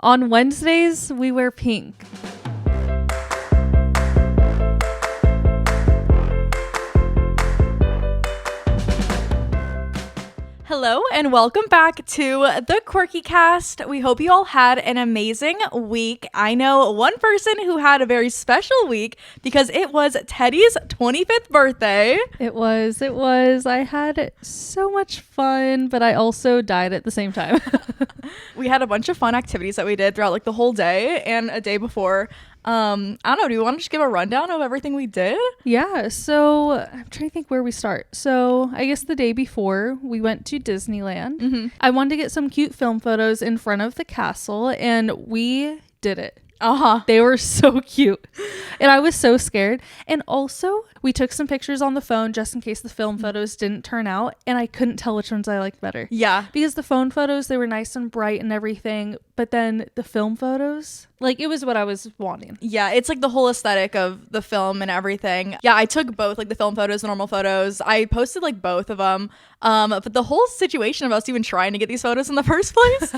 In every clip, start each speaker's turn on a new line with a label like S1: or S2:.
S1: On Wednesdays, we wear pink. Hello and welcome back to the Quirky Cast. We hope you all had an amazing week. I know one person who had a very special week because it was Teddie's 25th birthday. It was. I had so much fun, but I also died at the same time. We had a bunch of fun activities that we did throughout like the whole day and a day before. I don't know, do you want to just give a rundown of everything we did? Yeah, so I'm trying to think where we start. So I guess the day before we went to Disneyland. Mm-hmm. I wanted to get some cute film photos in front of the castle and we did it. They were so cute and I was so scared. And also we took some pictures on the phone just in case the film photos didn't turn out, and I couldn't tell which ones I liked better. Yeah, because the phone photos, they were nice and bright and everything, but then the film photos, like, it was what I was wanting. Yeah, it's like the whole aesthetic of the film and everything. Yeah, I took both, like the film photos, the normal photos. I posted like both of them. But the whole situation of us even trying to get these photos in the first place,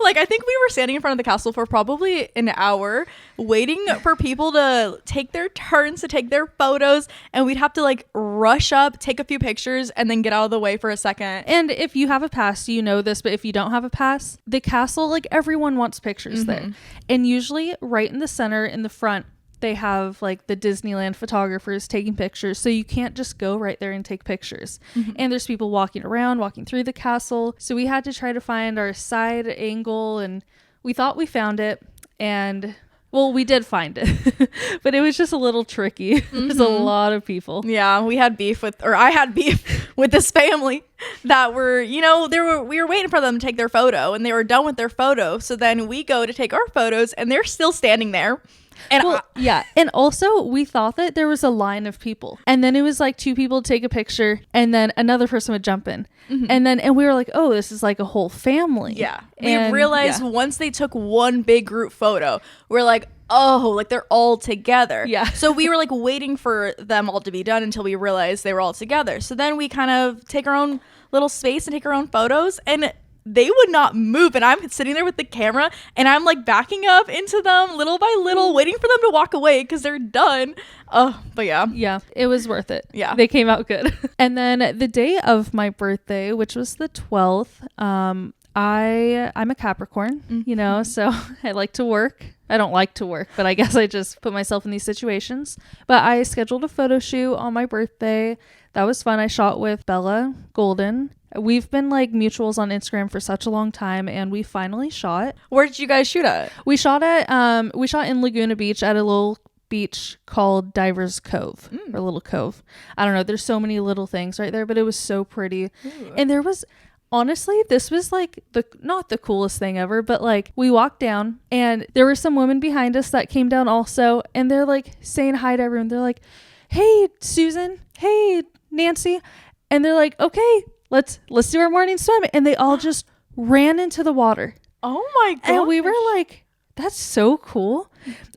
S1: like, I think we were standing in front of the castle for probably an hour waiting for people to take their turns to take their photos, and we'd have to like rush up, take a few pictures, and then get out of the way for a second. And if you have a pass, you know this, but if you don't have a pass, the castle, like, everyone wants pictures there. And usually right in the center, in the front, they have like the Disneyland photographers taking pictures, so you can't just go right there and take pictures. And there's people walking around, walking through the castle, so we had to try to find our side angle, and we thought we found it, and well, we did find it, but it was just a little tricky. There's a lot of people. Yeah, I had beef with this family that were, you know, we were waiting for them to take their photo, and they were done with their photo. So then we go to take our photos, and they're still standing there. And yeah, and also we thought that there was a line of people, and then it was like two people take a picture, and then another person would jump in, and we were like, oh, this is like a whole family. Yeah, we realized once they took one big group photo, we're like, oh, like they're all together. Yeah. So we were like waiting for them all to be done until we realized they were all together. So then we kind of take our own little space and take our own photos, and they would not move, and I'm sitting there with the camera and I'm like backing up into them little by little, waiting for them to walk away because they're done. But yeah, it was worth it. Yeah, they came out good. And then the day of my birthday, which was the 12th, I'm a Capricorn, you know, so I like to work. I don't like to work, but I guess I just put myself in these situations. But I scheduled a photo shoot on my birthday. That was fun. I shot with Bella Golden. We've been like mutuals on Instagram for such a long time, and we finally shot. Where did you guys shoot at? We shot in Laguna Beach at a little beach called Divers Cove, or a little cove. I don't know. There's so many little things right there, but it was so pretty. Ooh. And there was, honestly, this was like not the coolest thing ever, but like we walked down and there were some women behind us that came down also, and they're like saying hi to everyone. They're like, hey, Susan, hey, Nancy. And they're like, okay, let's do our morning swim. And they all just ran into the water. Oh my god. And we were like, that's so cool.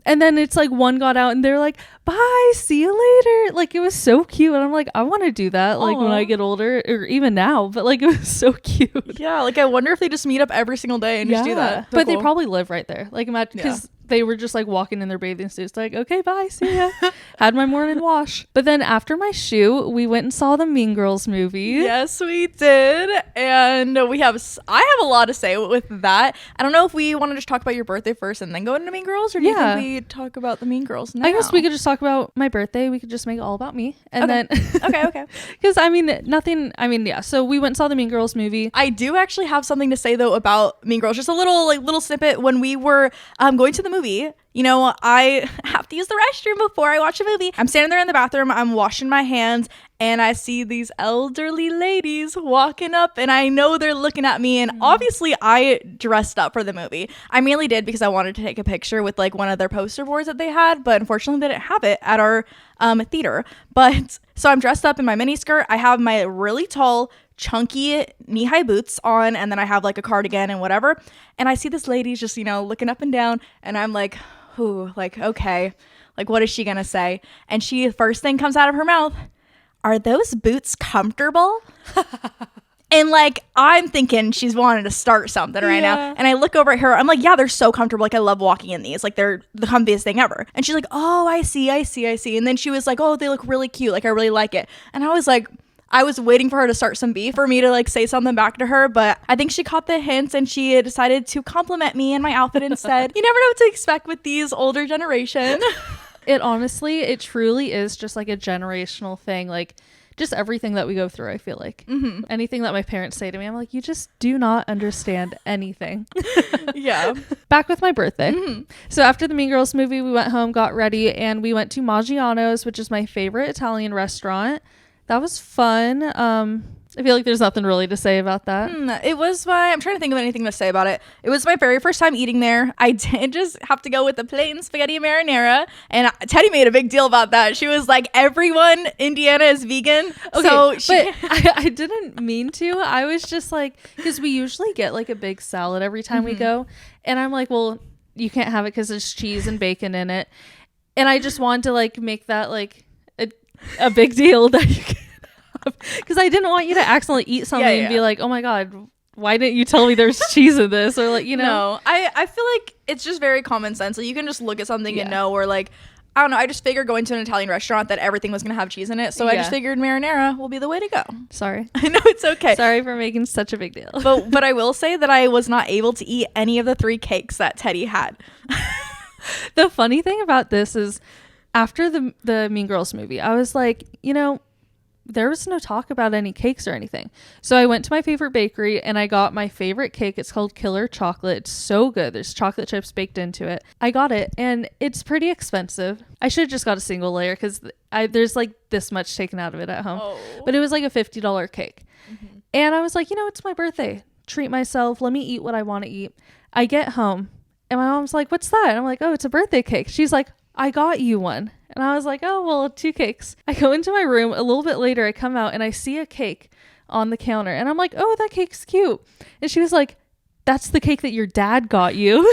S1: And then it's like one got out and they're like, bye, see you later. Like, it was so cute. And I'm like, I want to do that like when I get older, or even now, but like it was so cute. Yeah, like I wonder if they just meet up every single day and just do that. But cool. They probably live right there. Like, imagine, because they were just like walking in their bathing suits like, okay, bye, see ya. Had my morning wash. But then after my shoot, we went and saw the Mean Girls movie. Yes, we did. And I have a lot to say with that. I don't know if we want to just talk about your birthday first and then go into Mean Girls, or do you think we talk about the Mean Girls now? I guess we could just talk about my birthday. We could just make it all about me. And then okay. Because so we went and saw the Mean Girls movie. I do actually have something to say though about Mean Girls. Just a little snippet. When we were going to the movie, you know, I have to use the restroom before I watch a movie. I'm standing there in the bathroom, I'm washing my hands, and I see these elderly ladies walking up, and I know they're looking at me, and obviously I dressed up for the movie. I mainly did because I wanted to take a picture with like one of their poster boards that they had, but unfortunately they didn't have it at our theater. But so I'm dressed up in my mini skirt. I have my really tall, chunky knee-high boots on, and then I have like a cardigan and whatever, and I see this lady just, you know, looking up and down, and I'm like, ooh, like, okay, like, what is she gonna say? And first thing comes out of her mouth, are those boots comfortable? And like, I'm thinking she's wanting to start something right now. And I look over at her. I'm like, yeah, they're so comfortable. Like, I love walking in these. Like, they're the comfiest thing ever. And she's like, oh, I see. And then she was like, oh, they look really cute. Like, I really like it. And I was like, I was waiting for her to start some beef for me to like say something back to her. But I think she caught the hints and she decided to compliment me and my outfit instead. You never know what to expect with these older generation.
S2: It truly is just like a generational thing. Like, just everything that we go through, I feel like. Anything that my parents say to me, I'm like, you just do not understand anything.
S1: Yeah.
S2: Back with my birthday. So after the Mean Girls movie, we went home, got ready, and we went to Maggiano's, which is my favorite Italian restaurant. That was fun. I feel like there's nothing really to say about that.
S1: It was I'm trying to think of anything to say about it. It was my very first time eating there. I did just have to go with the plain spaghetti marinara. And Teddie made a big deal about that. She was like, everyone, Indiana is vegan.
S2: Okay, so I didn't mean to. I was just like, because we usually get like a big salad every time we go. And I'm like, well, you can't have it because there's cheese and bacon in it. And I just wanted to like make that like a big deal that you can. Because I didn't want you to accidentally eat something and be like, oh my god, why didn't you tell me there's cheese in this? Or like, you know.
S1: No, I feel like it's just very common sense. Like, you can just look at something and know, or like, I don't know, I just figured going to an Italian restaurant that everything was going to have cheese in it. So I just figured marinara will be the way to go.
S2: Sorry.
S1: I know, it's okay.
S2: Sorry for making such a big deal.
S1: But I will say that I was not able to eat any of the 3 cakes that Teddie had.
S2: The funny thing about this is after the Mean Girls movie, I was like, you know, there was no talk about any cakes or anything. So I went to my favorite bakery and I got my favorite cake. It's called Killer Chocolate. It's so good. There's chocolate chips baked into it. I got it and it's pretty expensive. I should have just got a single layer because there's like this much taken out of it at home. But it was like a $50 cake. And I was like, you know, it's my birthday. Treat myself. Let me eat what I want to eat. I get home and my mom's like, what's that? And I'm like, oh, it's a birthday cake. She's like, I got you one. And I was like, oh, well, 2 cakes. I go into my room a little bit later. I come out and I see a cake on the counter. And I'm like, oh, that cake's cute. And she was like, that's the cake that your dad got you.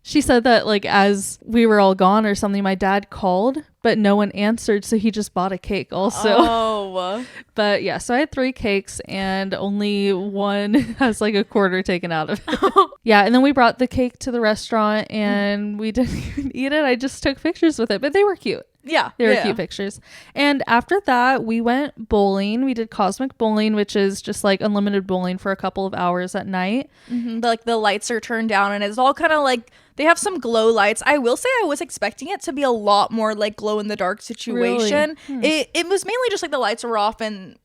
S2: She said that like as we were all gone or something, my dad called, but no one answered. So he just bought a cake also.
S1: Oh.
S2: But yeah, so I had 3 cakes and only one has like a quarter taken out of it. Yeah, and then we brought the cake to the restaurant and we didn't even eat it. I just took pictures with it, but they were cute.
S1: Yeah.
S2: They were cute pictures. And after that, we went bowling. We did cosmic bowling, which is just like unlimited bowling for a couple of hours at night.
S1: Like the lights are turned down and it's all kind of like, they have some glow lights. I will say I was expecting it to be a lot more like glow in the dark situation. Really? It was mainly just like the lights were off and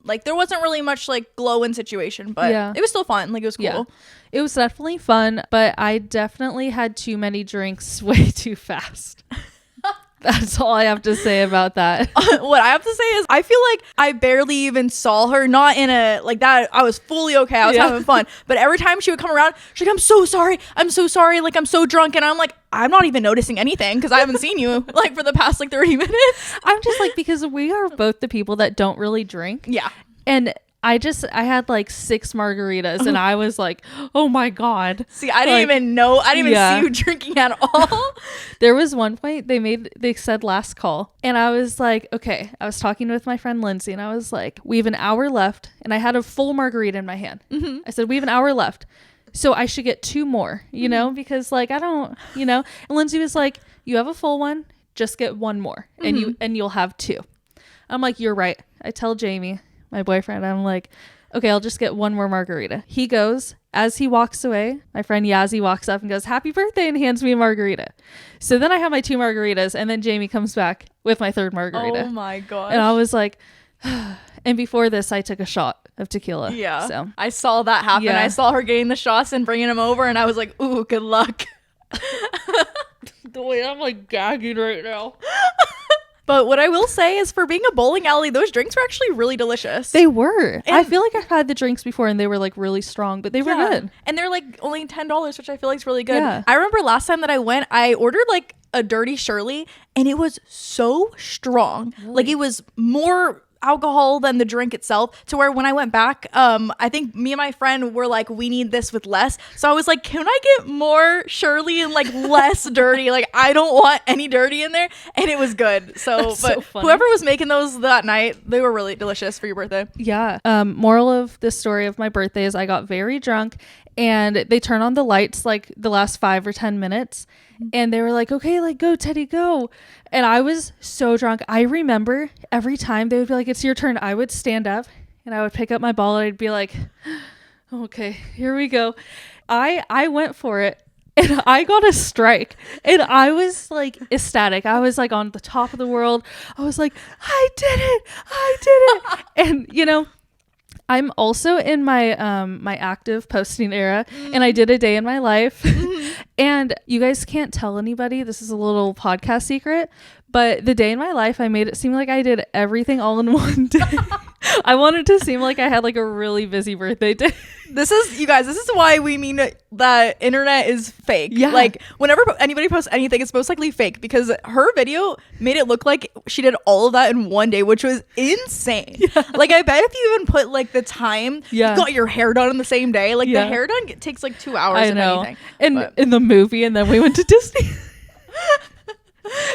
S1: like there wasn't really much like glow in situation, but it was still fun. Like it was cool. Yeah.
S2: It was definitely fun, but I definitely had too many drinks way too fast. That's all I have to say about that.
S1: What I have to say is I feel like I barely even saw her, not in a like that. I was fully okay. I was having fun. But every time she would come around, she's like, I'm so sorry. Like, I'm so drunk. And I'm like, I'm not even noticing anything because I haven't seen you like for the past like 30 minutes.
S2: I'm just like, because we are both the people that don't really drink.
S1: Yeah.
S2: And I had like 6 margaritas and I was like, oh my God.
S1: See, I didn't even know. I didn't even see you drinking at all.
S2: There was one point they said last call and I was like, okay, I was talking with my friend Lindsay and I was like, we have an hour left and I had a full margarita in my hand. I said, we have an hour left. So I should get 2 more, you know, because like, I don't, you know, and Lindsay was like, you have a full one, just get 1 more and you'll have 2. I'm like, you're right. I tell Jamie, my boyfriend, I'm like, okay, I'll just get 1 more margarita. He goes, as he walks away, my friend Yazzie walks up and goes, happy birthday, and hands me a margarita. So then I have my 2 margaritas and then Jamie comes back with my 3rd margarita.
S1: Oh my gosh.
S2: And I was like, and before this, I took a shot of tequila.
S1: Yeah.
S2: So
S1: I saw that happen.
S2: Yeah.
S1: I saw her getting the shots and bringing them over and I was like, ooh, good luck.
S2: The way I'm like gagging right now.
S1: But what I will say is for being a bowling alley, those drinks were actually really delicious.
S2: They were. And I feel like I've had the drinks before and they were like really strong, but they were good.
S1: And they're like only $10, which I feel like is really good.
S2: Yeah.
S1: I remember last time that I went, I ordered like a Dirty Shirley and it was so strong. Really? Like it was more alcohol than the drink itself, to where when I went back, I think me and my friend were like, we need this with less. So I was like, can I get more Shirley and like less dirty? Like, I don't want any dirty in there. And it was good. So,
S2: That's
S1: but
S2: so funny.
S1: whoever was making those that night, they were really delicious for your birthday.
S2: Yeah. Moral of the story of my birthday is I got very drunk, and they turn on the lights like the last 5 or 10 minutes. And they were like, okay, like, go, Teddie, go. And I was so drunk. I remember every time they would be like, it's your turn, I would stand up and I would pick up my ball and I'd be like, okay, here we go. I went for it and I got a strike and I was like ecstatic. I was like on the top of the world. I was like, I did it. And, you know, I'm also in my my active posting era, and I did a day in my life. And you guys can't tell anybody, this is a little podcast secret, but the day in my life, I made it seem like I did everything all in one day. I wanted to seem like I had like a really busy birthday day.
S1: This is why we mean that internet is fake.
S2: Yeah.
S1: Like, whenever anybody posts anything, it's most likely fake, because her video made it look like she did all of that in one day, which was insane. Yeah. Like, I bet if you even put like the time, you got your hair done on the same day. Like, the hair done takes like 2 hours.
S2: I know. And in the movie, and then we went to Disney.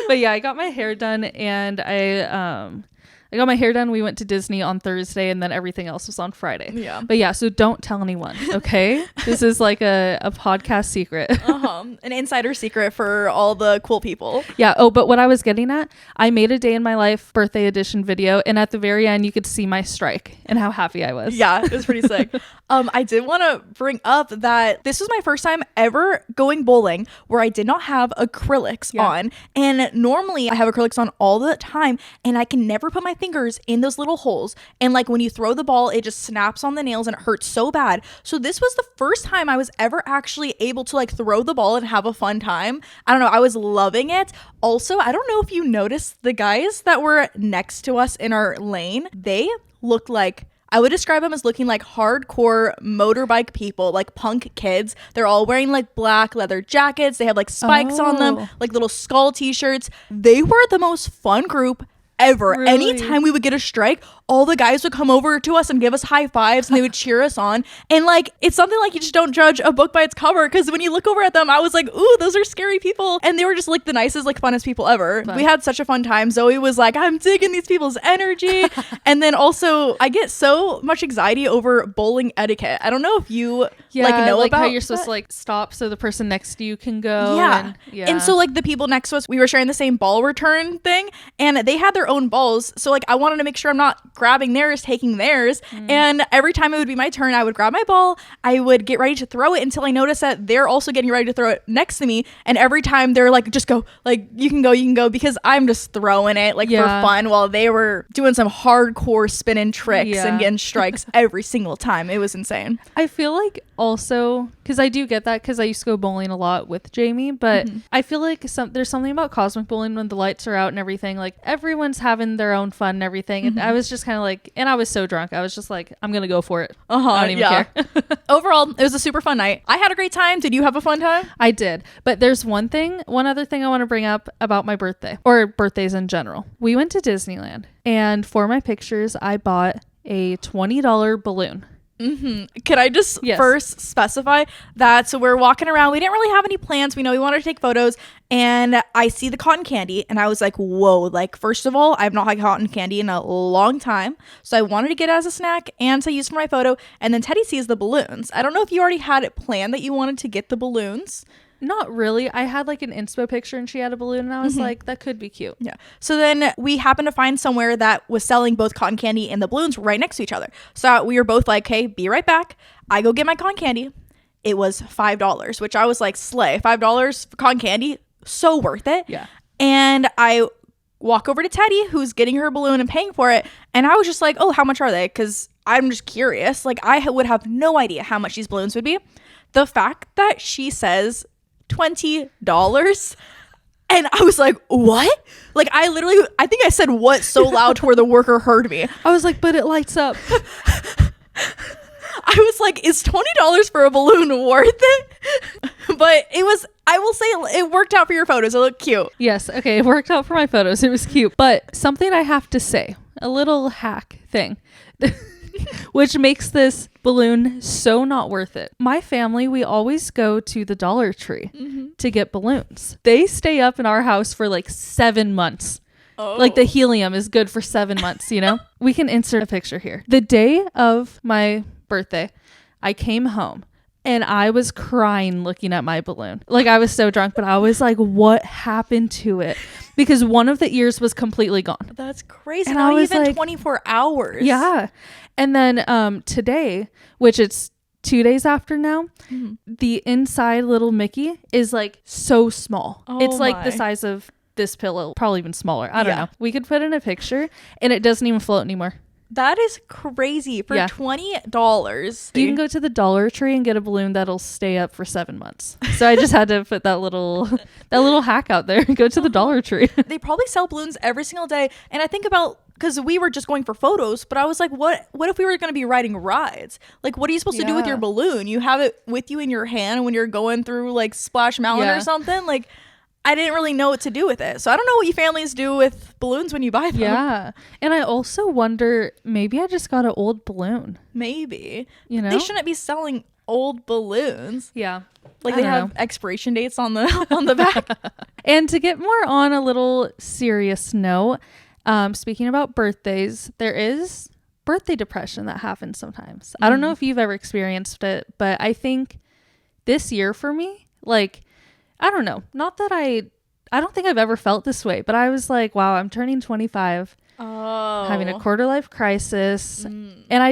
S2: But yeah, I got my hair done, and I got my hair done. We went to Disney on Thursday, and then everything else was on Friday. Yeah. But yeah, so don't tell anyone, okay? This is like a podcast secret.
S1: An insider secret for all the cool people.
S2: Yeah. Oh, but what I was getting at, I made a day in my life birthday edition video, and at the very end, you could see my strike and how happy I was.
S1: Yeah, it was pretty sick. I did want to bring up that this was my first time ever going bowling where I did not have acrylics on. And normally I have acrylics on all the time, and I can never put my fingers in those little holes. And like when you throw the ball, it just snaps on the nails and it hurts so bad. So this was the first time I was ever actually able to like throw the ball and have a fun time. I don't know. I was loving it. Also, I don't know if you noticed the guys that were next to us in our lane, they looked like, I would describe them as looking like hardcore motorbike people, like punk kids. They're all wearing like black leather jackets. They have like spikes on them, like little skull t-shirts. They were the most fun group ever. Really? Anytime we would get a strike, all the guys would come over to us and give us high fives, and they would cheer us on. And like, it's something like, you just don't judge a book by its cover, because when you look over at them, I was like, ooh, those are scary people. And they were just like the nicest, like funnest people ever. Fun. We had such a fun time. Zoe was like, I'm digging these people's energy. And then also, I get so much anxiety over bowling etiquette. I don't know if you like know
S2: like
S1: about
S2: how you're supposed to like stop so the person next to you can go.
S1: And so like the people next to us, we were sharing the same ball return thing, and they had their own balls. So like I wanted to make sure I'm not grabbing theirs, taking theirs. And every time it would be my turn, I would grab my ball, I would get ready to throw it until I noticed that they're also getting ready to throw it next to me. And every time they're like, just go, like you can go, because I'm just throwing it like for fun, while they were doing some hardcore spinning tricks and getting strikes every single time. It was insane.
S2: I feel like also, because I do get that, because I used to go bowling a lot with Jamie, but I feel like there's something about cosmic bowling when the lights are out and everything, like everyone's having their own fun and everything. And I was just kind of like, and I was so drunk, I was just like, I'm gonna go for it. I don't even care.
S1: Overall, it was a super fun night. I had a great time. Did you have a fun time?
S2: I did. But there's one other thing I want to bring up about my birthday, or birthdays in general. We went to Disneyland, and for my pictures, I bought a $20 balloon.
S1: Could I just first specify that? So we're walking around. We didn't really have any plans. We know we wanted to take photos, and I see the cotton candy, and I was like, whoa, like, first of all, I've not had cotton candy in a long time. So I wanted to get it as a snack and to use for my photo. And then Teddie sees the balloons. I don't know if you already had it planned that you wanted to get the balloons.
S2: Not really. I had like an inspo picture and she had a balloon, and I was like, that could be cute. Yeah.
S1: So then we happened to find somewhere that was selling both cotton candy and the balloons right next to each other. So we were both like, hey, be right back. I go get my cotton candy. It was $5, which I was like, slay. $5 for cotton candy. So worth it. Yeah. And I walk over to Teddie, who's getting her balloon and paying for it. And I was just like, oh, how much are they? Because I'm just curious. Like, I would have no idea how much these balloons would be. The fact that she says $20, and I was like, what? Like, I think I said what so loud to where the worker heard me.
S2: I was like, but it lights up.
S1: I was like, is $20 for a balloon worth it? But it was, I will say, it worked out for your photos. It looked cute.
S2: Yes. Okay. It worked out for my photos. It was cute. But something I have to say a little hack thing. Which makes this balloon so not worth it. My family, we always go to the Dollar Tree to get balloons. They stay up in our house for like 7 months.
S1: Oh.
S2: Like the helium is good for 7 months, you know? We can insert a picture here. The day of my birthday, I came home and I was crying looking at my balloon. Like I was so drunk, but I was like, what happened to it? Because one of the ears was completely gone.
S1: That's crazy.
S2: And
S1: Not
S2: I was
S1: even
S2: like,
S1: 24 hours.
S2: Yeah. And then today, which it's 2 days after now, the inside little Mickey is like so small.
S1: Oh
S2: it's like the
S1: my.
S2: size of this pillow, probably even smaller. I don't
S1: Yeah.
S2: know. We could put in a picture and it doesn't even float anymore.
S1: That is crazy. For
S2: Yeah.
S1: $20.
S2: You can go to the Dollar Tree and get a balloon that'll stay up for 7 months. So I just had to put that little hack out there. Go to the Dollar Tree.
S1: They probably sell balloons every single day. And I think about, because we were just going for photos, but I was like, what if we were going to be riding rides? Like, what are you supposed to do with
S2: Yeah.
S1: your balloon? You have it with you in your hand when you're going through like Splash Mountain
S2: Yeah.
S1: or something? Like, I didn't really know what to do with it. So I don't know what you families do with balloons when you buy them.
S2: Yeah. And I also wonder, maybe I just got an old balloon.
S1: Maybe.
S2: You know?
S1: They shouldn't be selling old balloons.
S2: Yeah.
S1: Like
S2: I
S1: they
S2: don't
S1: have
S2: know.
S1: expiration dates on the back.
S2: And to get more on a little serious note, speaking about birthdays, there is birthday depression that happens sometimes. I don't know if you've ever experienced it, but I think this year for me, like, I don't know, not that I don't think I've ever felt this way, but I was like, wow, I'm turning 25, having a quarter life crisis. And I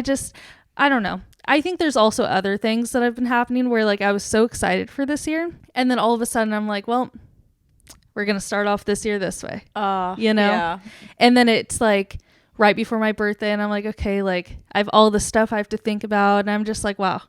S2: don't know. I think there's also other things that have been happening where like I was so excited for this year. And then all of a sudden I'm like, well, we're going to start off this year this way, you know?
S1: Yeah.
S2: And then it's like right before my birthday and I'm like, okay, like I have all the stuff I have to think about. And I'm just like, wow,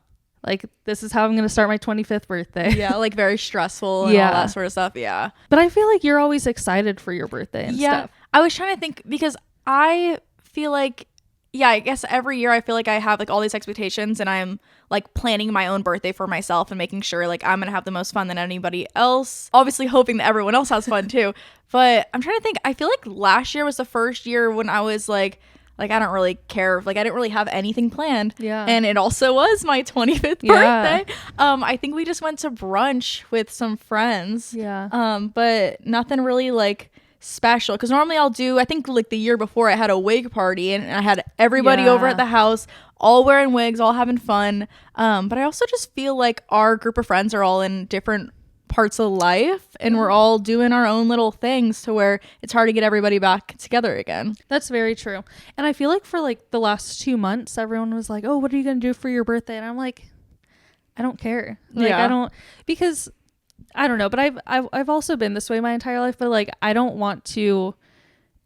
S2: like this is how I'm going to start my 25th birthday.
S1: Yeah, like very stressful and all that sort of stuff. Yeah.
S2: But I feel like you're always excited for your birthday and stuff.
S1: I was trying to think because I feel like, yeah, I guess every year I feel like I have like all these expectations and I'm like planning my own birthday for myself and making sure like I'm going to have the most fun than anybody else. Obviously hoping that everyone else has fun too. But I'm trying to think, I feel like last year was the first year when I was like I don't really care. Like I didn't really have anything planned.
S2: Yeah.
S1: And it also was my 25th
S2: Yeah.
S1: birthday. I think we just went to brunch with some friends.
S2: Yeah.
S1: But nothing really like special. Because normally I'll do, I think like the year before I had a wig party and I had everybody over at the house, all wearing wigs, all having fun. But I also just feel like our group of friends are all in different parts of life and we're all doing our own little things to where it's hard to get everybody back together again.
S2: That's very true. And I feel like for like the last 2 months, everyone was like, oh, what are you going to do for your birthday? And I'm like, I don't care. Like,
S1: Yeah.
S2: I don't, because I don't know, but I've also been this way my entire life, but like, I don't want to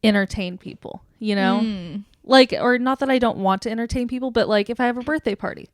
S2: entertain people, you know? Like, or not that I don't want to entertain people, but like if I have a birthday party,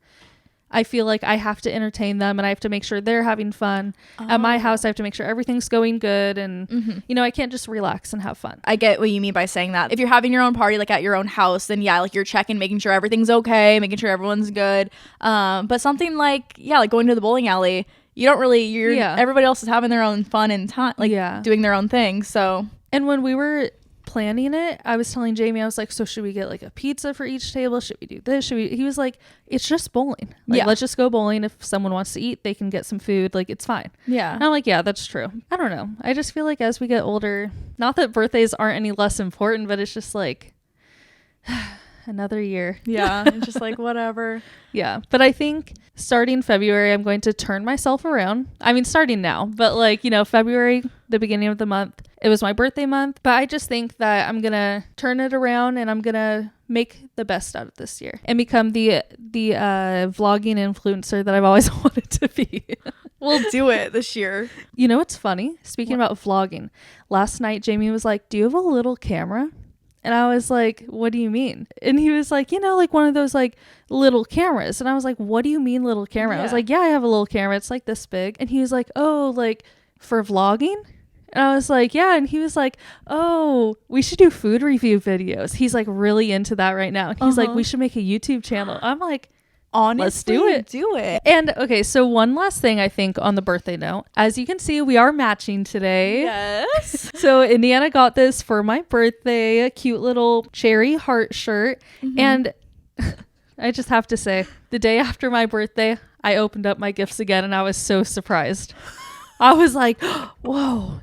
S2: I feel like I have to entertain them and I have to make sure they're having fun. At my house, I have to make sure everything's going good. And, you know, I can't just relax and have fun.
S1: I get what you mean by saying that. If you're having your own party, like at your own house, then yeah, like you're checking, making sure everything's okay, making sure everyone's good. But something like, yeah, like going to the bowling alley, you don't really, everybody else is having their own fun and time, like doing their own thing. So,
S2: and when we were planning it, I was telling Jamie, I was like, so should we get like a pizza for each table? Should we do this? He was like, it's just bowling. Like, let's just go bowling. If someone wants to eat, they can get some food. Like, it's fine.
S1: Yeah.
S2: And I'm like, yeah, that's true. I don't know. I just feel like as we get older, not that birthdays aren't any less important, but it's just like another year.
S1: Yeah. It's just like, whatever.
S2: Yeah. But I think starting February, I'm going to turn myself around. I mean, starting now, but like, you know, February, the beginning of the month, it was my birthday month. But I just think that I'm going to turn it around and I'm going to make the best out of this year and become the vlogging influencer that I've always wanted to be.
S1: We'll do it this year.
S2: You know what's funny? Speaking about vlogging, last night Jamie was like, do you have a little camera? And I was like, what do you mean? And he was like, you know, like one of those like little cameras. And I was like, what do you mean little camera? I was like, yeah, I have a little camera. It's like this big. And he was like, oh, like for vlogging? And I was like, yeah. And he was like, oh, we should do food review videos. He's like really into that right now. And he's like, we should make a YouTube channel. I'm like,
S1: Honestly,
S2: let's do it.
S1: Do it.
S2: And okay, so one last thing I think on the birthday note. As you can see, we are matching today.
S1: Yes.
S2: So Indiana got this for my birthday, a cute little cherry heart shirt. And I just have to say, the day after my birthday, I opened up my gifts again and I was so surprised. I was like, whoa.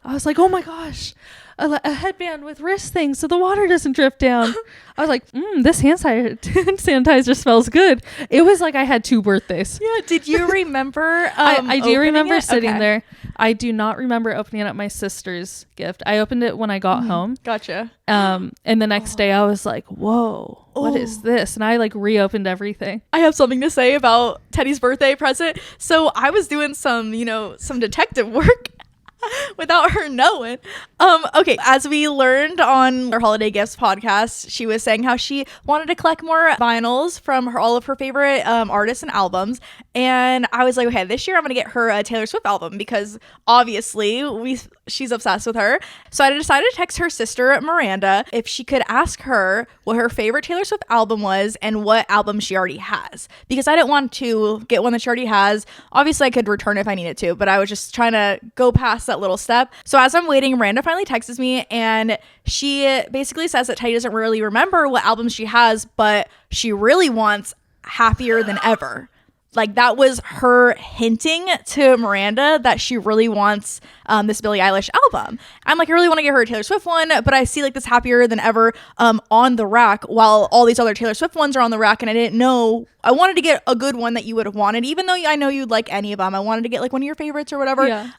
S2: I was like, oh my gosh. A headband with wrist things so the water doesn't drip down. I was like, this hand sanitizer smells good. It was like I had 2 birthdays.
S1: Yeah. Did you remember?
S2: I do remember
S1: it?
S2: sitting there. I do not remember opening up my sister's gift. I opened it when I got home.
S1: Gotcha.
S2: And the next day I was like, whoa, what is this? And I like reopened everything.
S1: I have something to say about Teddie's birthday present. So I was doing some detective work without her knowing. Okay, as we learned on our Holiday Gifts podcast, she was saying how she wanted to collect more vinyls from all of her favorite artists and albums. And I was like, okay, this year I'm gonna get her a Taylor Swift album because obviously she's obsessed with her. So I decided to text her sister Miranda if she could ask her what her favorite Taylor Swift album was and what album she already has, because I didn't want to get one that she already has. Obviously I could return it if I needed to, but I was just trying to go past that little step. So as I'm waiting, Miranda finally texts me and she basically says that Teddie doesn't really remember what albums she has, but she really wants Happier Than Ever. Like that was her hinting to Miranda that she really wants this Billie Eilish album. I'm like, I really want to get her a Taylor Swift one, but I see like this Happier Than Ever on the rack while all these other Taylor Swift ones are on the rack, and I didn't know. I wanted to get a good one that you would have wanted, even though I know you'd like any of them. I wanted to get like one of your favorites or whatever.
S2: Yeah.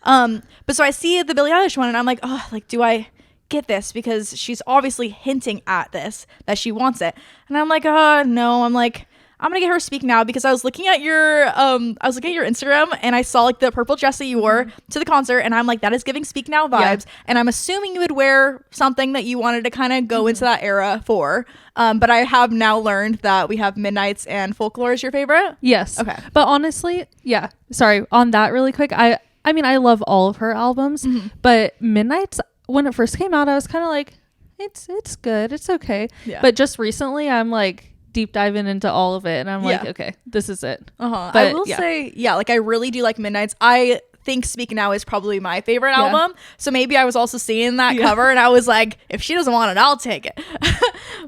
S1: But so I see the Billie Eilish one and I'm like, oh, like do I get this, because she's obviously hinting at this that she wants it, and I'm like, no. I'm like, I'm gonna get her Speak Now, because I was looking at your Instagram and I saw like the purple dress that you wore to the concert, and I'm like, that is giving Speak Now vibes. Yeah. And I'm assuming you would wear something that you wanted to kind of go into that era for. But I have now learned that we have Midnights and Folklore is your favorite.
S2: Yes.
S1: Okay.
S2: But honestly, yeah. Sorry, on that really quick. I mean, I love all of her albums, but Midnights, when it first came out, I was kind of like, it's good, it's okay. Yeah. But just recently, I'm like deep diving into all of it, and I'm like, okay, this is it. But
S1: I will say, like I really do like Midnights. I think Speak Now is probably my favorite album, so maybe I was also seeing that cover and I was like, if she doesn't want it, I'll take it.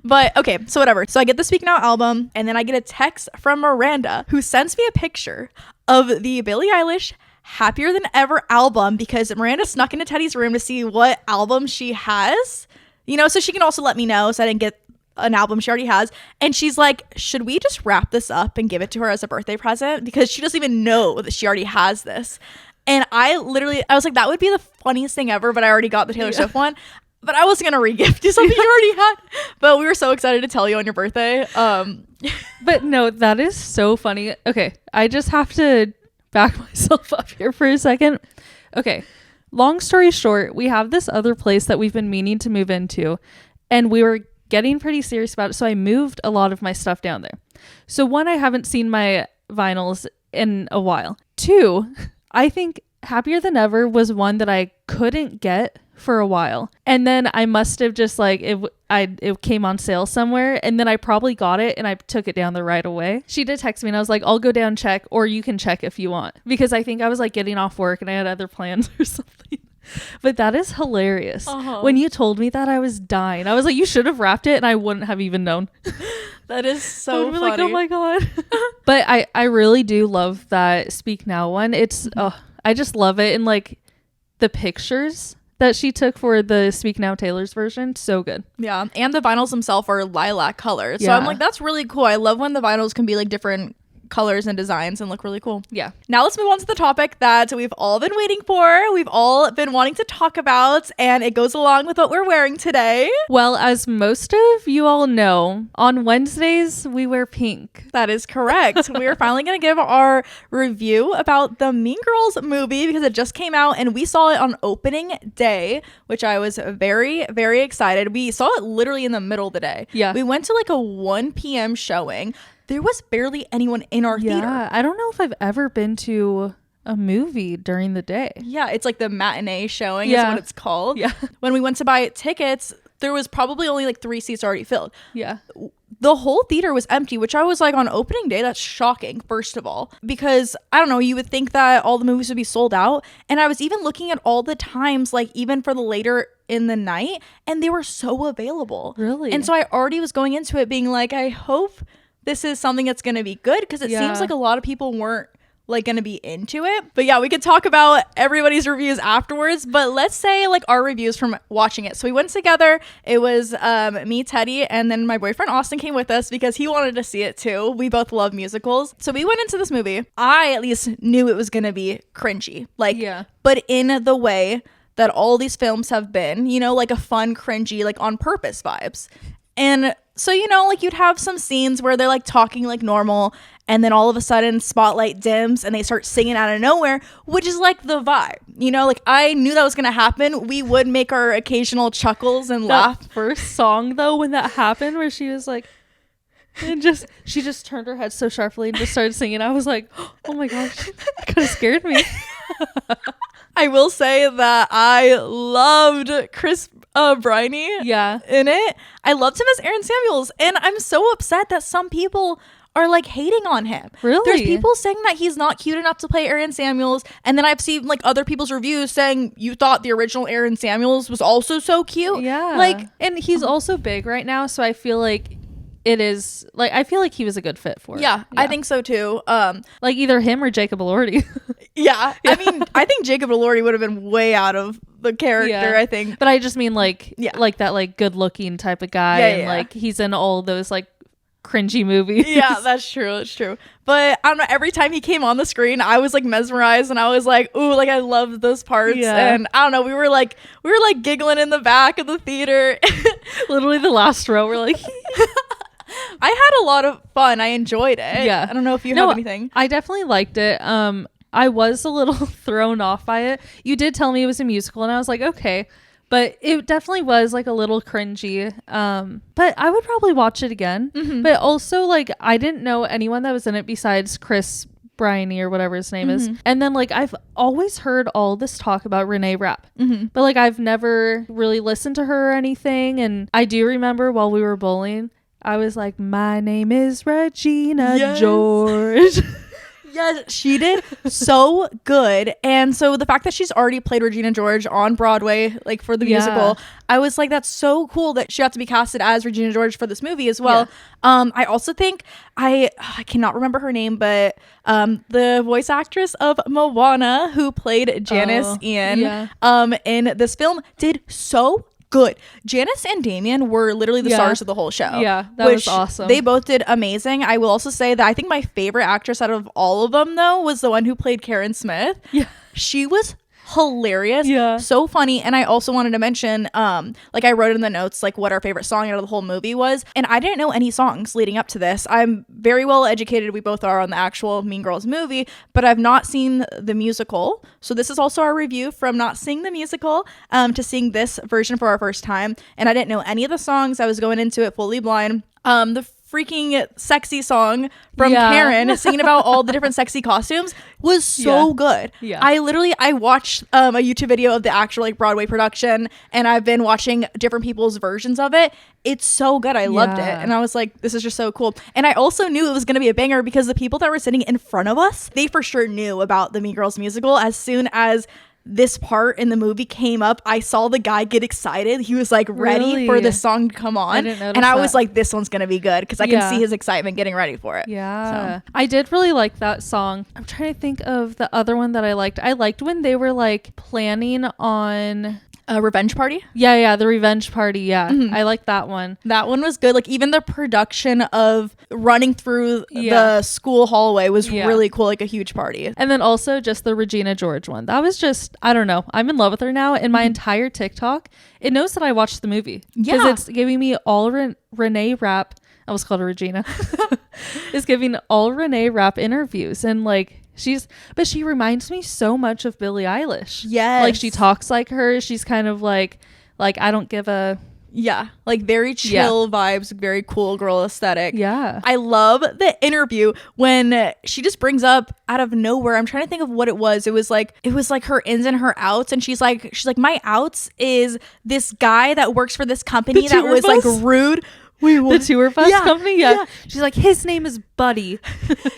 S1: But okay, so whatever. So I get the Speak Now album, and then I get a text from Miranda who sends me a picture of the Billie Eilish Happier Than Ever album, because Miranda snuck into Teddie's room to see what album she has, so she can also let me know, so I didn't get an album she already has. And she's like, should we just wrap this up and give it to her as a birthday present, because she doesn't even know that she already has this. And I was like, that would be the funniest thing ever, but I already got the Taylor Swift one, but I wasn't gonna re-gift you something you already had. But we were so excited to tell you on your birthday.
S2: But no, that is so funny. Okay, I just have to back myself up here for a second. Okay, long story short, we have this other place that we've been meaning to move into, and we were getting pretty serious about it, so I moved a lot of my stuff down there. So 1, I haven't seen my vinyls in a while. 2, I think Happier Than Ever was one that I couldn't get for a while, and then I must have just like it came on sale somewhere, and then I probably got it and I took it down there right away. She did text me and I was like, I'll go down and check, or you can check if you want, because I think I was like getting off work and I had other plans or something. But that is hilarious. When you told me that, I was dying. I was like, you should have wrapped it and I wouldn't have even known.
S1: That is so funny.
S2: Like, oh my god. But I really do love that Speak Now one. It's I just love it, and like the pictures that she took for the Speak Now Taylor's version, so good. Yeah,
S1: and the vinyls themselves are lilac colors. So I'm like, that's really cool. I love when the vinyls can be like different colors and designs and look really cool.
S2: Yeah.
S1: Now let's move on to the topic that we've all been waiting for. We've all been wanting to talk about, and it goes along with what we're wearing today.
S2: Well, as most of you all know, on Wednesdays we wear pink.
S1: That is correct. We are finally going to give our review about the Mean Girls movie, because it just came out and we saw it on opening day, which I was very, very excited. We saw it literally in the middle of the day.
S2: Yeah.
S1: We went to like a 1 p.m. showing. There was barely anyone in our theater.
S2: I don't know if I've ever been to a movie during the day.
S1: Yeah, it's like the matinee showing is what it's called.
S2: Yeah.
S1: When we went to buy tickets, there was probably only like 3 seats already filled.
S2: Yeah.
S1: the whole theater was empty, which I was like, on opening day, that's shocking, first of all, because I don't know, you would think that all the movies would be sold out. And I was even looking at all the times, like even for the later in the night, and they were so available.
S2: Really?
S1: And so I already was going into it being like, I hope this is something that's going to be good, because it seems like a lot of people weren't like going to be into it. But yeah, we could talk about everybody's reviews afterwards, but let's say like our reviews from watching it. So we went together. It was me, Teddie, and then my boyfriend Austin came with us because he wanted to see it too. We both love musicals. So we went into this movie. I at least knew it was going to be cringy, like, but in the way that all these films have been, you know, like a fun, cringy, like on purpose vibes. And so, you know, like you'd have some scenes where they're like talking like normal, and then all of a sudden spotlight dims and they start singing out of nowhere, which is like the vibe, you know, like I knew that was going to happen. We would make our occasional chuckles and laugh.
S2: First song though, when that happened, where she was like, and she just turned her head so sharply and just started singing. I was like, oh my gosh, it kind of scared me.
S1: I will say that I loved Chris Briney in it. I loved him as Aaron Samuels, and I'm so upset that some people are like hating on him.
S2: Really?
S1: There's people saying that he's not cute enough to play Aaron Samuels, and then I've seen like other people's reviews saying you thought the original Aaron Samuels was also so cute.
S2: Yeah.
S1: Like,
S2: and he's also big right now, so I feel like it is like, I feel like he was a good fit for it.
S1: Yeah, I think so too.
S2: Like either him or Jacob Elordi.
S1: Yeah. I mean, I think Jacob Elordi would have been way out of the character, I think.
S2: But I just mean like that like good looking type of guy, and like he's in all those like cringy movies.
S1: Yeah, that's true. But I don't know, every time he came on the screen, I was like mesmerized, and I was like, ooh, like I love those parts. And I don't know, we were like giggling in the back of the theater.
S2: Literally the last row, we're like
S1: I had a lot of fun. I enjoyed it. Yeah. I don't know if you have anything.
S2: I definitely liked it. I was a little thrown off by it. You did tell me it was a musical, and I was like, okay. But it definitely was like a little cringy. But I would probably watch it again. Mm-hmm. But also, like, I didn't know anyone that was in it besides Chris Briney or whatever his name is. And then, like, I've always heard all this talk about Renee Rapp. But, like, I've never really listened to her or anything. And I do remember while we were bowling, I was like, my name is Regina George.
S1: Yes, she did so good. And so the fact that she's already played Regina George on Broadway, like for the musical, I was like, that's so cool that she got to be casted as Regina George for this movie as well. I also think I cannot remember her name, but the voice actress of Moana, who played Janice Ian in this film, did so good. Janice and Damien were literally the stars of the whole show.
S2: Yeah, that was awesome.
S1: They both did amazing. I will also say that I think my favorite actress out of all of them, though, was the one who played Karen Smith. Yeah. She was hilarious. Yeah. So funny. And I also wanted to mention, like I wrote in the notes, like what our favorite song out of the whole movie was. And I didn't know any songs leading up to this. I'm very well educated. We both are on the actual Mean Girls movie, but I've not seen the musical. So this is also our review from not seeing the musical to seeing this version for our first time. And I didn't know any of the songs. I was going into it fully blind. The freaking sexy song from Karen singing about all the different sexy costumes was so good. I watched a YouTube video of the actual like Broadway production, and I've been watching different people's versions of it. It's so good. I loved it, and I was like, this is just so cool. And I also knew it was going to be a banger because the people that were sitting in front of us, they for sure knew about the Mean Girls musical. As soon as this part in the movie came up, I saw the guy get excited. He was like ready for this song to come on, and I was like, this one's gonna be good because I can see his excitement getting ready for it.
S2: I did really like that song. I'm trying to think of the other one that I liked when they were like planning on
S1: a revenge party.
S2: The revenge party. I like that one.
S1: That one was good. Like even the production of running through the school hallway was really cool, like a huge party.
S2: And then also just the Regina George one, that was just, I don't know, I'm in love with her now, and my entire TikTok, it knows that I watched the movie because it's giving me all Renee Rapp, I almost called her Regina, is giving all Renee Rapp interviews, and like but she reminds me so much of Billie Eilish. Yes. Like she talks like her. She's kind of like I don't give a...
S1: Yeah. Like very chill vibes, very cool girl aesthetic.
S2: Yeah.
S1: I love the interview when she just brings up out of nowhere. I'm trying to think of what it was. It was like her ins and her outs. And she's like, my outs is this guy that works for this company that was like rude Wait,
S2: the tour bus
S1: Yeah,
S2: company. Yeah. She's like, his name is Buddy.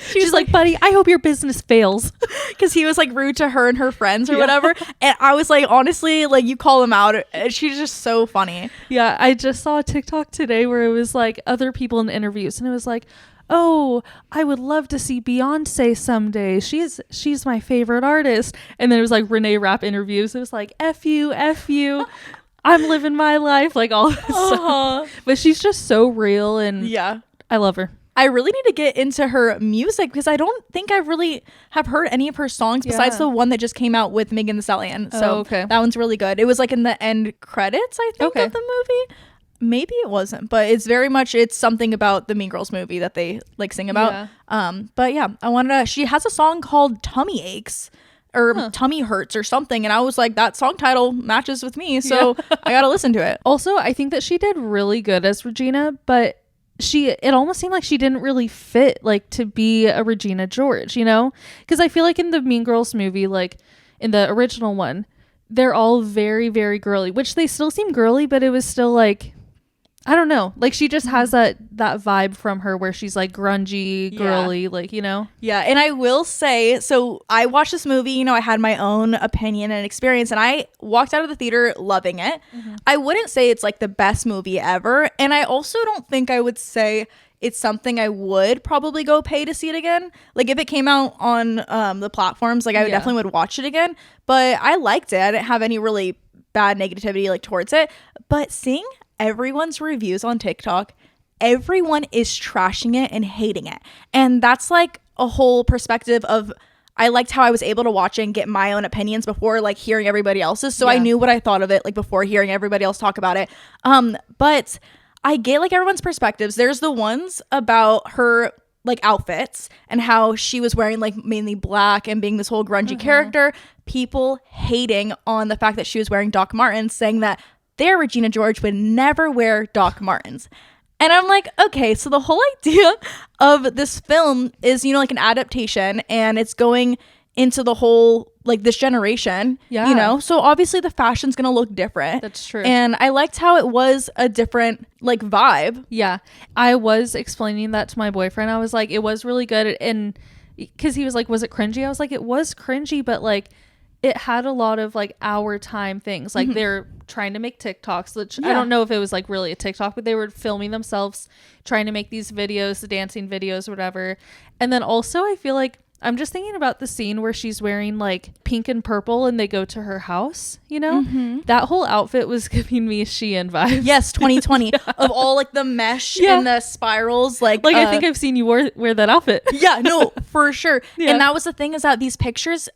S2: She's like, Buddy, I hope your business fails.
S1: because he was like rude to her and her friends or whatever. And I was like, honestly, like you call him out. She's just so funny.
S2: Yeah, I just saw a TikTok today where it was like other people in interviews, and it was like, oh, I would love to see Beyonce someday. She's my favorite artist. And then it was like Renee Rapp interviews. It was like, F you, I'm living my life, like all this stuff. But she's just so real, and
S1: Yeah.
S2: I love her.
S1: I really need to get into her music because I don't think I really have heard any of her songs besides the one that just came out with Megan Thee Stallion. So
S2: okay.
S1: that one's really good. It was like in the end credits, I think, of the movie. Maybe it wasn't, but it's something about the Mean Girls movie that they like sing about. But yeah, she has a song called Tummy Aches or Tummy Hurts or something. And I was like, that song title matches with me. So I got to listen to it.
S2: Also, I think that she did really good as Regina, but it almost seemed like she didn't really fit like to be a Regina George, you know? Because I feel like in the Mean Girls movie, like in the original one, they're all very, very girly, which they still seem girly, but it was still like, I don't know. Like she just has that vibe from her where she's like grungy, girly, like, you know?
S1: Yeah. And I will say, so I watched this movie, you know, I had my own opinion and experience and I walked out of the theater loving it. I wouldn't say it's like the best movie ever. And I also don't think I would say it's something I would probably go pay to see it again. Like if it came out on the platforms, like I definitely would watch it again. But I liked it. I didn't have any really bad negativity like towards it. But seeing everyone's reviews on TikTok, everyone is trashing it and hating it. And that's like a whole perspective of I liked how I was able to watch it and get my own opinions before like hearing everybody else's. So I knew what I thought of it like before hearing everybody else talk about it. But I get like everyone's perspectives. There's the ones about her like outfits and how she was wearing like mainly black and being this whole grungy character. People hating on the fact that she was wearing Doc Martens, saying that their Regina George would never wear Doc Martens. And I'm like, okay, so the whole idea of this film is, you know, like an adaptation and it's going into the whole, like this generation, you know? So obviously the fashion's going to look different.
S2: That's true.
S1: And I liked how it was a different like vibe.
S2: Yeah. I was explaining that to my boyfriend. I was like, it was really good. And because he was like, was it cringy? I was like, it was cringy, but like, it had a lot of like our time things. Like they're trying to make TikToks, which I don't know if it was like really a TikTok, but they were filming themselves trying to make these videos, the dancing videos, whatever. And then also I feel like I'm just thinking about the scene where she's wearing like pink and purple and they go to her house, you know? That whole outfit was giving me Shein vibes.
S1: Yes, 2020 of all like the mesh and the spirals. Like
S2: I think I've seen you wear that outfit.
S1: Yeah, no, for sure. And that was the thing is that these pictures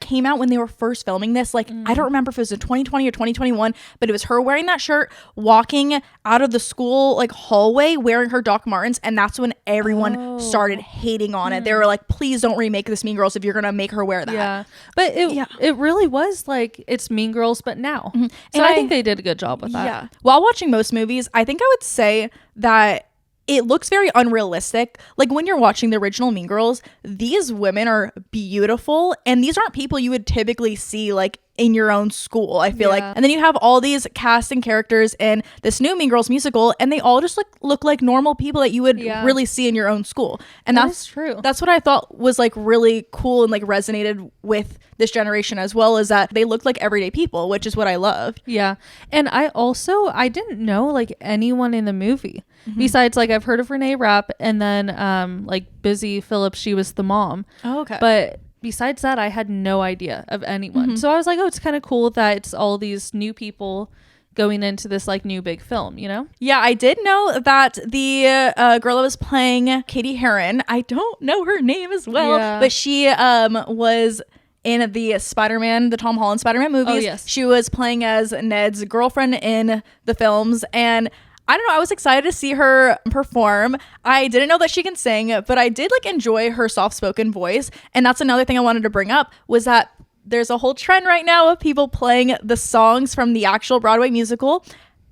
S1: came out when they were first filming this. Like, I don't remember if it was in 2020 or 2021, but it was her wearing that shirt, walking out of the school like hallway wearing her Doc Martens. And that's when everyone started hating on it. They were like, please don't remake this Mean Girls if you're going to make her wear that.
S2: Yeah. But it really was like, it's Mean Girls, but now. So
S1: and
S2: I think they did a good job with that.
S1: Yeah. While watching most movies, I think I would say that it looks very unrealistic. Like when you're watching the original Mean Girls, these women are beautiful and these aren't people you would typically see like in your own school, I feel like. And then you have all these cast and characters in this new Mean Girls musical and they all just look like normal people that you would really see in your own school. And that's true. That's what I thought was like really cool and like resonated with this generation as well, is that they looked like everyday people, which is what I loved.
S2: Yeah. And I didn't know like anyone in the movie besides like I've heard of Renee Rapp and then like Busy Phillips, she was the mom.
S1: Oh, okay.
S2: But besides that, I had no idea of anyone. So I was like, oh, it's kind of cool that it's all these new people going into this like new big film, you know?
S1: Yeah, I did know that the girl that was playing Katie Heron, I don't know her name as well, but she was in the Spider-Man, the Tom Holland Spider-Man movies.
S2: Oh, yes.
S1: She was playing as Ned's girlfriend in the films, and I don't know, I was excited to see her perform. I didn't know that she can sing, but I did like enjoy her soft-spoken voice. And that's another thing I wanted to bring up, was that there's a whole trend right now of people playing the songs from the actual Broadway musical,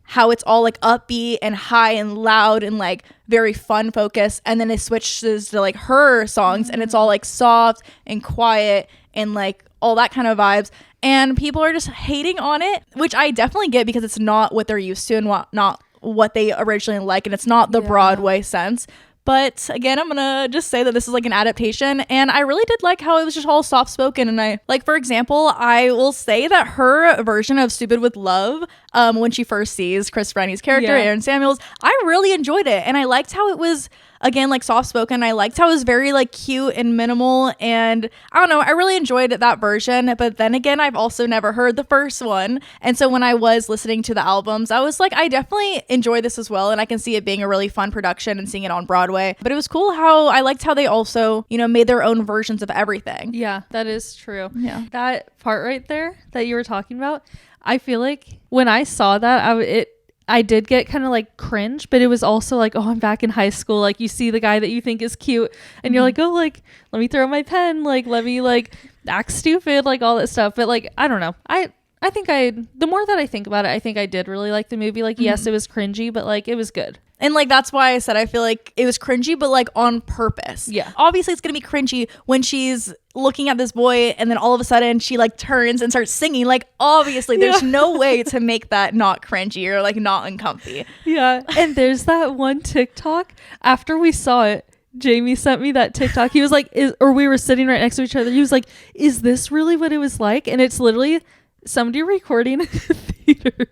S1: how it's all like upbeat and high and loud and like very fun focused. And then it switches to like her songs and it's all like soft and quiet and like all that kind of vibes. And people are just hating on it, which I definitely get because it's not what they're used to and not what they originally like, and it's not the Broadway sense. But again, I'm gonna just say that this is like an adaptation, and I really did like how it was just all soft spoken. And I like, for example, I will say that her version of Stupid with Love, when she first sees Chris Rennie's character, Aaron Samuels, I really enjoyed it, and I liked how it was, again, like soft spoken. I liked how it was very like cute and minimal, and I don't know, I really enjoyed that version. But then again, I've also never heard the first one, and so when I was listening to the albums, I was like, I definitely enjoy this as well, and I can see it being a really fun production and seeing it on Broadway. But it was cool how I liked how they also, you know, made their own versions of everything.
S2: Yeah, that is true.
S1: Yeah,
S2: that part right there that you were talking about, I feel like when I saw that, I did get kind of like cringe, but it was also like, oh, I'm back in high school. Like, you see the guy that you think is cute and you're like, oh, like, let me throw my pen. Like, let me like act stupid, like all that stuff. But like, I don't know. I think the more that I think about it, I think I did really like the movie. Like, yes, it was cringy, but like, it was good.
S1: And like, that's why I said I feel like it was cringy, but like on purpose.
S2: Yeah.
S1: Obviously, it's going to be cringy when she's looking at this boy and then all of a sudden she like turns and starts singing. Like, obviously, there's no way to make that not cringy or like not uncomfy.
S2: Yeah. And there's that one TikTok after we saw it. Jamie sent me that TikTok. He was like, or we were sitting right next to each other. He was like, is this really what it was like? And it's literally somebody recording in the theater.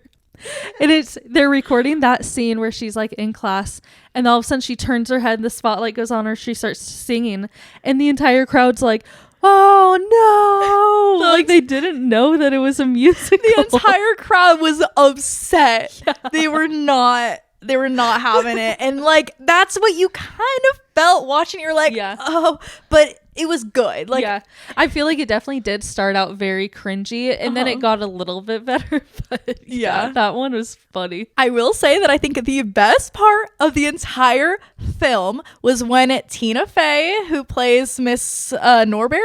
S2: And they're recording that scene where she's like in class, and all of a sudden she turns her head and the spotlight goes on her, she starts singing, and the entire crowd's like, oh no. Like, they didn't know that it was a musical.
S1: The entire crowd was upset. Yeah. They were not having it. And like, that's what you kind of felt watching. You're like, oh, but it was good. Like,
S2: yeah, I feel like it definitely did start out very cringy, and then it got a little bit better. But yeah, that one was funny.
S1: I will say that I think the best part of the entire film was when Tina Fey, who plays Miss Norbury,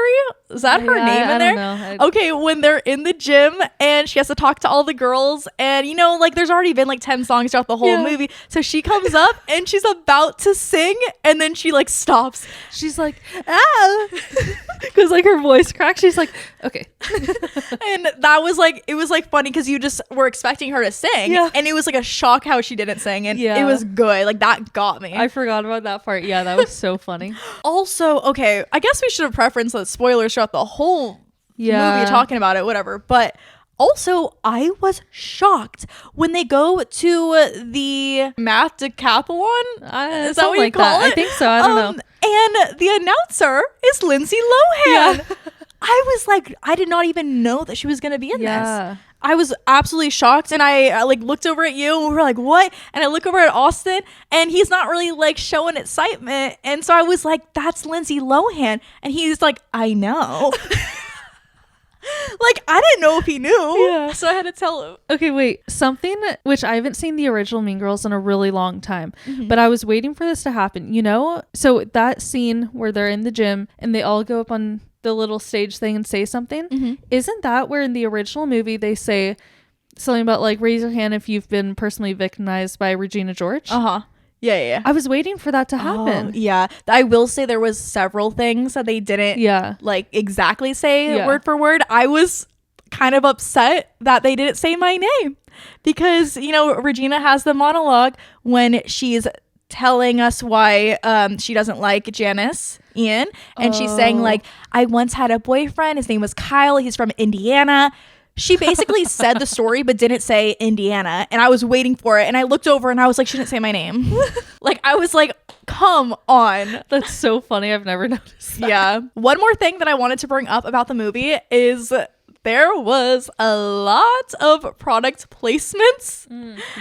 S1: is that her name in there? Okay, when they're in the gym and she has to talk to all the girls, and you know, like, there's already been like 10 songs throughout the whole movie, so she comes up and she's about to sing, and then she like stops.
S2: She's like, because like her voice cracks. She's like, okay.
S1: And that was like, it was like funny because you just were expecting her to sing, and it was like a shock how she didn't sing, and it was good. Like, that got me.
S2: I forgot about that part. Yeah, that was so funny.
S1: Also, okay, I guess we should have preferenced the spoilers throughout the whole movie talking about it, whatever, but also, I was shocked when they go to the math decathlon. Is that what you call it?
S2: I think so. I don't know.
S1: And the announcer is Lindsay Lohan. Yeah. I was like, I did not even know that she was going to be in this. I was absolutely shocked, and I like looked over at you and we were like, what? And I look over at Austin, and he's not really like showing excitement. And so I was like, that's Lindsay Lohan. And he's like, I know. Like, I didn't know if he knew, so I had to tell him.
S2: Okay, wait. Something which I haven't seen the original Mean Girls in a really long time, but I was waiting for this to happen. You know, so that scene where they're in the gym and they all go up on the little stage thing and say something, isn't that where in the original movie they say something about like, raise your hand if you've been personally victimized by Regina George?
S1: Yeah.
S2: I was waiting for that to happen.
S1: I will say there was several things that they didn't like exactly say word for word. I was kind of upset that they didn't say my name, because, you know, Regina has the monologue when she's telling us why she doesn't like Janice Ian, and she's saying like, I once had a boyfriend, his name was Kyle, he's from Indiana. She basically said the story but didn't say Indiana, and I was waiting for it, and I looked over and I was like, she didn't say my name. Like, I was like, come on.
S2: That's so funny. I've never noticed that.
S1: Yeah. One more thing that I wanted to bring up about the movie is there was a lot of product placements.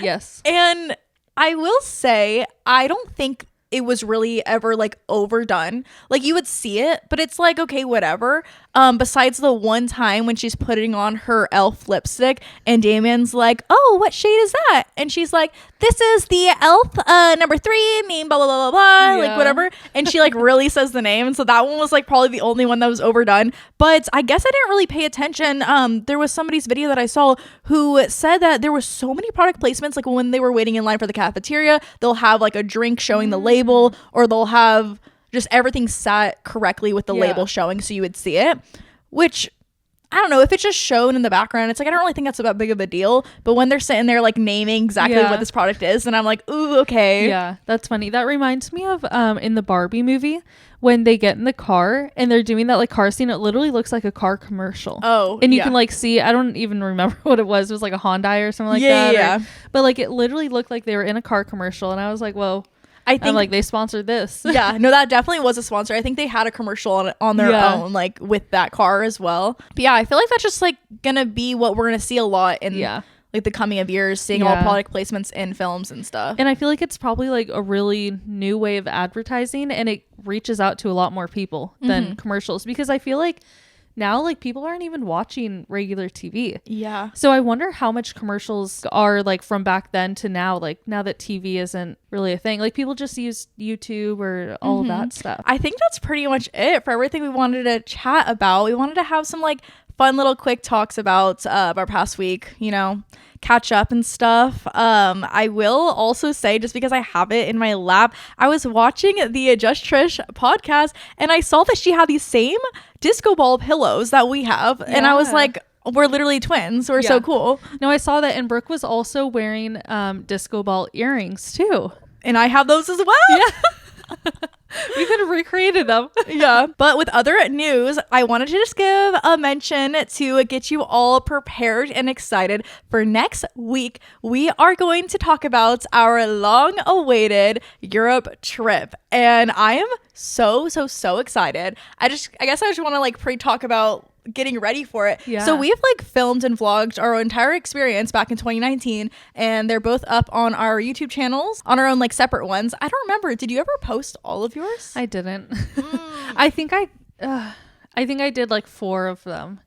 S2: Yes.
S1: And I will say, I don't think it was really ever like overdone. Like, you would see it, but it's like, okay, whatever. Besides the one time when she's putting on her elf lipstick and Damien's like, oh, what shade is that? And she's like, this is the elf number 3, name blah blah blah blah blah, like whatever. And she like really says the name. And so that one was like probably the only one that was overdone. But I guess I didn't really pay attention. There was somebody's video that I saw who said that there were so many product placements. Like, when they were waiting in line for the cafeteria, they'll have like a drink showing the label, or they'll have just everything sat correctly with the label showing, so you would see it, which I don't know, if it's just shown in the background, it's like I don't really think that's that big of a deal. But when they're sitting there like naming exactly what this product is, and I'm like, ooh, okay.
S2: Yeah, that's funny. That reminds me of in the Barbie movie when they get in the car and they're doing that like car scene. It literally looks like a car commercial.
S1: Oh,
S2: and you can like see, I don't even remember what it was. It was like a Hyundai or something like that.
S1: Yeah.
S2: But like it literally looked like they were in a car commercial, and I was like, whoa. I think like they sponsored this.
S1: Yeah, no, that definitely was a sponsor. I think they had a commercial on their own, like with that car as well. But yeah, I feel like that's just like gonna be what we're gonna see a lot in like the coming of years, seeing all product placements in films and stuff.
S2: And I feel like it's probably like a really new way of advertising, and it reaches out to a lot more people than commercials, because I feel like now like people aren't even watching regular TV.
S1: Yeah.
S2: So I wonder how much commercials are like from back then to now, like now that TV isn't really a thing. Like people just use YouTube or all of that stuff.
S1: I think that's pretty much it for everything we wanted to chat about. We wanted to have some like fun little quick talks about our past week, you know, catch up and stuff. I will also say, just because I have it in my lap, I was watching the Just Trish podcast and I saw that she had these same disco ball pillows that we have. Yeah. And I was like, we're literally twins. We're so cool.
S2: No, I saw that. And Brooke was also wearing disco ball earrings too.
S1: And I have those as well.
S2: Yeah. We could have recreated them.
S1: Yeah. But with other news, I wanted to just give a mention to get you all prepared and excited for next week. We are going to talk about our long-awaited Europe trip. And I am so excited. I guess I just want to like pre-talk about getting ready for it. Yeah. So we've like filmed and vlogged our entire experience back in 2019, and they're both up on our YouTube channels on our own like separate ones. I don't remember. Did you ever post all of yours?
S2: I didn't. I think I did like 4 of them.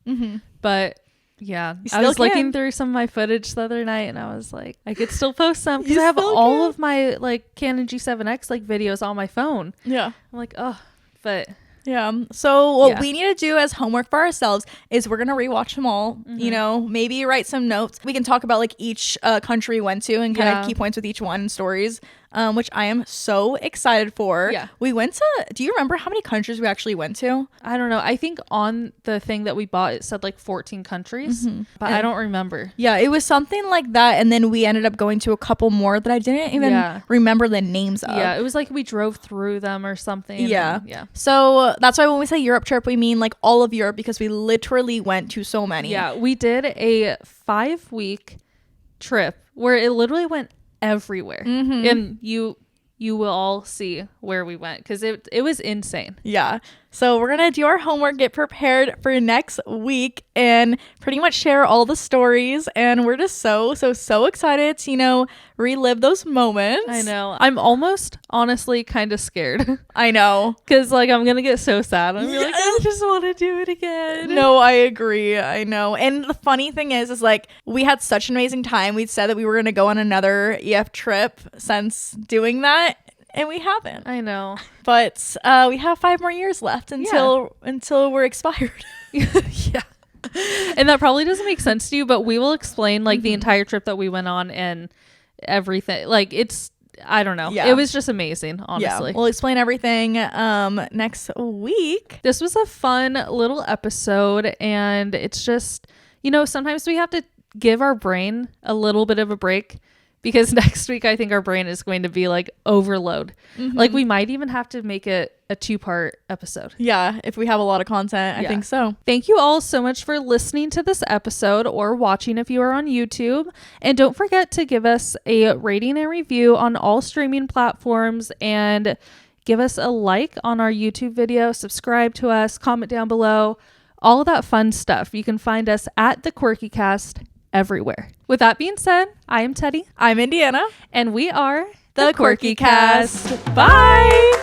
S2: But yeah, I was looking through some of my footage the other night, and I was like, I could still post some because I have all of my like Canon G7X like videos on my phone. Yeah. I'm like, oh, but
S1: yeah. So what we need to do as homework for ourselves is we're going to rewatch them all, you know, maybe write some notes. We can talk about like each country we went to and kind of key points with each one and stories, which I am so excited for. Yeah. We went to, do you remember how many countries we actually went to?
S2: I don't know. I think on the thing that we bought, it said like 14 countries, but I don't remember.
S1: Yeah, it was something like that. And then we ended up going to a couple more that I didn't even remember the names of.
S2: Yeah, it was like we drove through them or something.
S1: Yeah. Yeah. So that's why when we say Europe trip, we mean like all of Europe, because we literally went to so many.
S2: Yeah, we did a 5-week trip where it literally went everywhere, and you will all see where we went because it was insane.
S1: Yeah. So we're gonna do our homework, get prepared for next week, and pretty much share all the stories. And we're just so excited to, you know, relive those moments.
S2: I know. I'm almost honestly kind of scared.
S1: I know.
S2: Because like I'm gonna get so sad. I'm like, I just want to do it again.
S1: No, I agree. I know. And the funny thing is like we had such an amazing time. We said that we were gonna go on another EF trip since doing that. And we haven't.
S2: I know.
S1: But we have 5 more years left until we're expired.
S2: Yeah. And that probably doesn't make sense to you, but we will explain like the entire trip that we went on and everything. Like it's, I don't know. Yeah. It was just amazing, honestly.
S1: Yeah. We'll explain everything next week.
S2: This was a fun little episode, and it's just, you know, sometimes we have to give our brain a little bit of a break. Because next week, I think our brain is going to be like overload. Like we might even have to make it a 2-part episode.
S1: Yeah, if we have a lot of content, I think so.
S2: Thank you all so much for listening to this episode or watching if you are on YouTube. And don't forget to give us a rating and review on all streaming platforms, and give us a like on our YouTube video, subscribe to us, comment down below, all of that fun stuff. You can find us at The Quirky Cast everywhere. With that being said, I am Teddie.
S1: I'm Indiana.
S2: And we are
S1: The Quirky Cast. Bye!